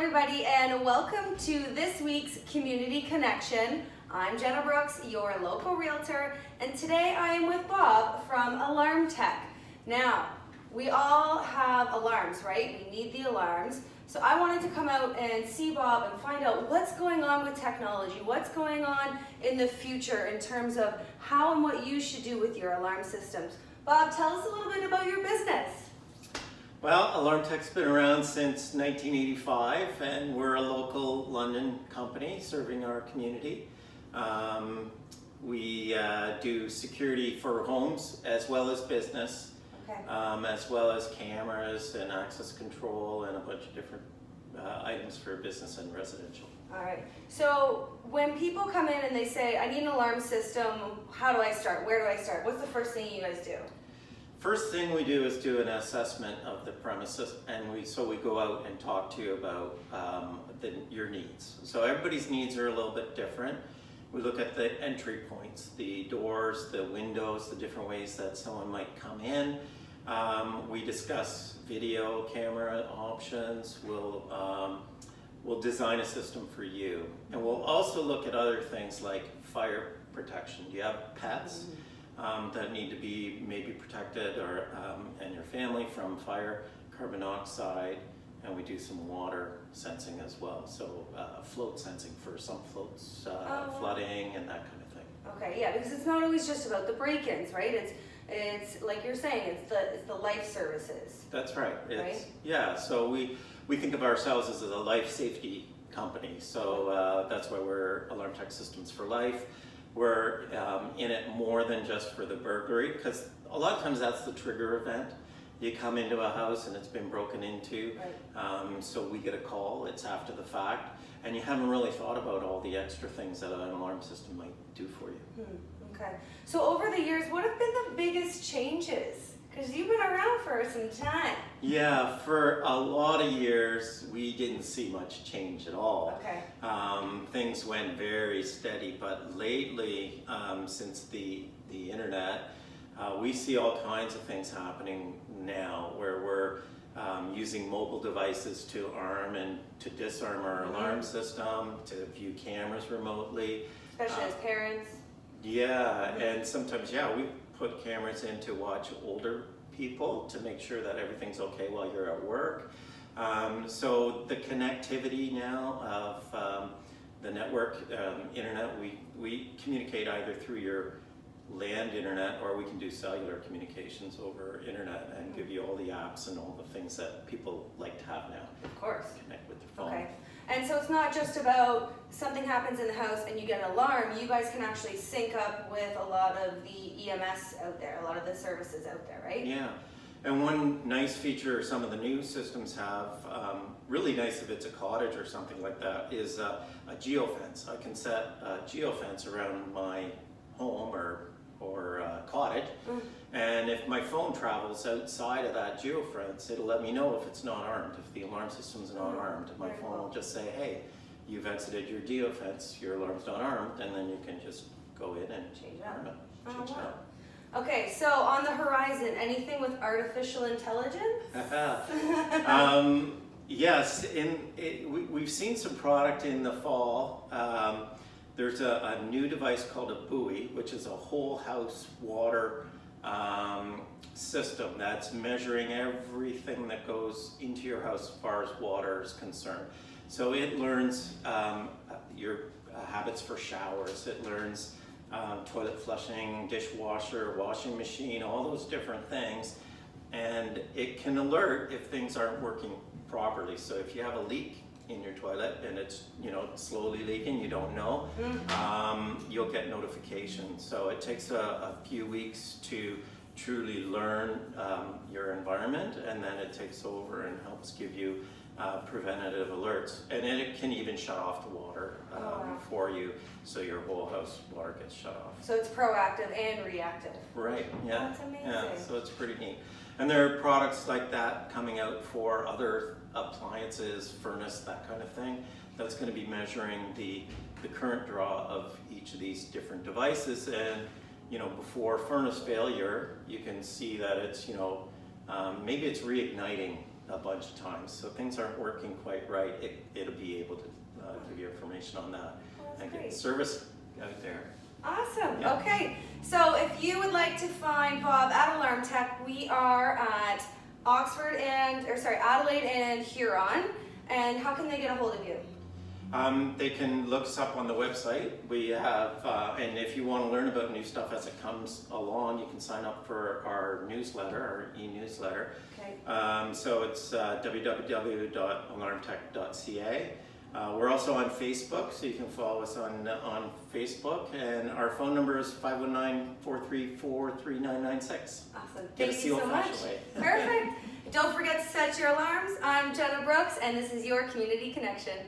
Everybody, and welcome to this week's Community Connection. I'm Jenna Brooks, your local realtor, and today I am with Bob from Alarmtech. Now, we all have alarms, right? We need the alarms. So I wanted to come out and see Bob and find out what's going on with technology, what's going on in the future in terms of how and what you should do with your alarm systems. Bob, tell us a little bit about your business. Well, Alarmtech's been around since 1985, and we're a local London company serving our community. We do security for homes as well as business, Okay. as well as cameras and access control and a bunch of different items for business and residential. All right. So when people come in and they say, I need an alarm system, how do I start? Where do I start? What's the first thing you guys do? First thing we do is do an assessment of the premises, and we go out and talk to you about your needs. So everybody's needs are a little bit different. We look at the entry points, the doors, the windows, the different ways that someone might come in. We discuss video camera options. We'll design a system for you, and we'll also look at other things like fire protection. Do you have pets? That need to be maybe protected, or and your family from fire, carbon monoxide, and we do some water sensing as well. So float sensing for some floats, flooding and that kind of thing. Okay, yeah, because it's not always just about the break-ins, right? It's like you're saying, it's the life services. That's right. Right? Yeah. So we think of ourselves as a life safety company. So that's why we're Alarmtech Systems for Life. We're in it more than just for the burglary, because a lot of times that's the trigger event. You come into a house and it's been broken into, right. So we get a call, it's after the fact, and you haven't really thought about all the extra things that an alarm system might do for you. Okay. So over the years, what have been the biggest changes? Because you've been around for some time. Yeah, for a lot of years, we didn't see much change at all. Okay. Things went very steady, but lately, since the internet, we see all kinds of things happening now where we're using mobile devices to arm and to disarm our alarm system, to view cameras remotely. Especially as parents. Yeah, and sometimes, we put cameras in to watch older people to make sure that everything's okay while you're at work. So the connectivity now of the network, internet, we communicate either through your land internet, or we can do cellular communications over internet and give you all the apps and all the things that people like to have now. Of course. Connect with their phone. Okay. And so it's not just about something happens in the house and you get an alarm. You guys can actually sync up with a lot of the EMS out there, a lot of the services out there, right? Yeah. And one nice feature some of the new systems have, really nice if it's a cottage or something like that, is a geofence. I can set a geofence around my home or cottage, and if my phone travels outside of that geofence, it'll let me know if it's not armed. If the alarm system's not armed, my phone will just say, hey, you've exited your geofence, your alarm's not armed, and then you can just go in and change arm it. Change it up. Okay, so on the horizon, anything with artificial intelligence? Yes, we've seen some product in the fall. There's a new device called a buoy, which is a whole house water system that's measuring everything that goes into your house as far as water is concerned. So it learns your habits for showers, it learns toilet flushing, dishwasher, washing machine, all those different things, and it can alert if things aren't working properly. So if you have a leak in your toilet and it's slowly leaking, you don't know, you'll get notifications. So it takes a few weeks to truly learn your environment, and then it takes over and helps give you preventative alerts, and then it can even shut off the water for you, so your whole house water gets shut off. So it's proactive and reactive. Right, yeah. That's amazing. Yeah, so it's pretty neat. And there are products like that coming out for other appliances, furnace, that kind of thing, that's going to be measuring the current draw of each of these different devices, and before furnace failure, you can see that it's maybe it's reigniting a bunch of times. So things aren't working quite right, it'll be able to give you information on that and get service out there. Awesome. Yeah. Okay. So if you would like to find Bob at Alarmtech, we are at Adelaide and Huron. And how can they get a hold of you? They can look us up on the website. We have, and if you want to learn about new stuff as it comes along, you can sign up for our newsletter, our e-newsletter. Okay. So it's www.alarmtech.ca. We're also on Facebook, so you can follow us on Facebook, and our phone number is 519-434-3996. Awesome. Get Thank you so much. Perfect. Don't forget to set your alarms. I'm Jenna Brooks, and this is your Community Connection.